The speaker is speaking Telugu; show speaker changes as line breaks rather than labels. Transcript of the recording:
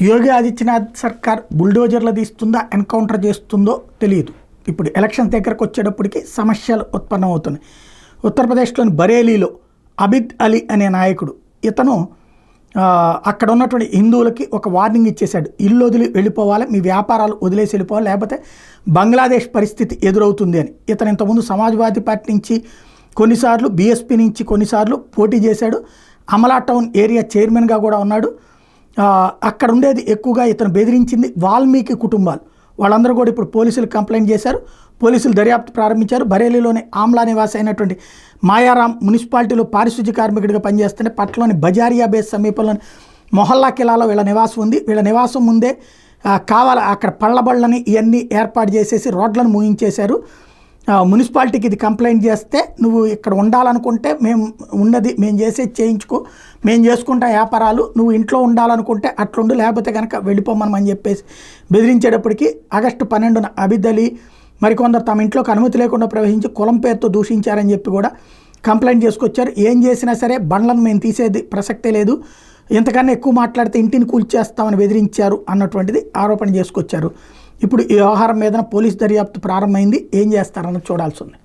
యోగి ఆదిత్యనాథ్ సర్కార్ బుల్డోజర్లు తీస్తుందా, ఎన్కౌంటర్ చేస్తుందో తెలియదు. ఇప్పుడు ఎలక్షన్ దగ్గరకు వచ్చేటప్పటికి సమస్యలు ఉత్పన్నమవుతున్నాయి. ఉత్తరప్రదేశ్లోని బరేలీలో అబిద్ అలీ అనే నాయకుడు, ఇతను అక్కడ ఉన్నటువంటి హిందువులకి ఒక వార్నింగ్ ఇచ్చేశాడు. ఇల్లు వదిలి వెళ్ళిపోవాలి, మీ వ్యాపారాలు వదిలేసి వెళ్ళిపోవాలి, లేకపోతే బంగ్లాదేశ్ పరిస్థితి ఎదురవుతుంది అని. ఇతను ఇంతకుముందు సమాజ్వాదీ పార్టీ నుంచి కొన్నిసార్లు, బీఎస్పీ నుంచి కొన్నిసార్లు పోటీ చేశాడు. అమలా టౌన్ ఏరియా చైర్మన్గా కూడా ఉన్నాడు. అక్కడ ఉండేది ఎక్కువగా ఇతను బెదిరించింది వాల్మీకి కుటుంబాలు. వాళ్ళందరూ కూడా ఇప్పుడు పోలీసులు కంప్లైంట్ చేశారు. పోలీసులు దర్యాప్తు ప్రారంభించారు. బరేలీలోని ఆమ్లా నివాసి అయినటువంటి మాయారాం మున్సిపాలిటీలో పారిశుద్ధ్య కార్మికుడిగా పనిచేస్తుంటే పట్లలోని బజారియా బేస్ సమీపంలోని మొహల్లా కిలాలో వీళ్ళ నివాసం ఉంది. వీళ్ళ నివాసం ముందే అక్కడ పళ్ళబళ్ళని ఇవన్నీ ఏర్పాటు చేసేసి రోడ్లను ముగించేశారు. మున్సిపాలిటీకి ఇది కంప్లైంట్ చేస్తే, నువ్వు ఇక్కడ ఉండాలనుకుంటే మేము చేసేది చేయించుకో, మేము చేసుకుంటాం వ్యాపారాలు, నువ్వు ఇంట్లో ఉండాలనుకుంటే అట్లుండు, లేకపోతే కనుక వెళ్ళిపోమని చెప్పేసి బెదిరించేటప్పటికి ఆగస్టు 12న అబిద్ అలీ మరికొందరు తమ ఇంట్లోకి అనుమతి లేకుండా ప్రవేశించి కులం పేరుతో దూషించారని చెప్పి కూడా కంప్లైంట్ చేసుకొచ్చారు. ఏం చేసినా సరే బండ్లను మేము తీసేది ప్రసక్తే లేదు, ఇంతకన్నా ఎక్కువ మాట్లాడితే ఇంటిని కూల్చేస్తామని బెదిరించారు అన్నటువంటిది ఆరోపణ చేసుకొచ్చారు. ఇప్పుడు ఈ వ్యవహారం మీద పోలీస్ దర్యాప్తు ప్రారంభమైంది. ఏం చేస్తారన్నది చూడాల్సి ఉంది.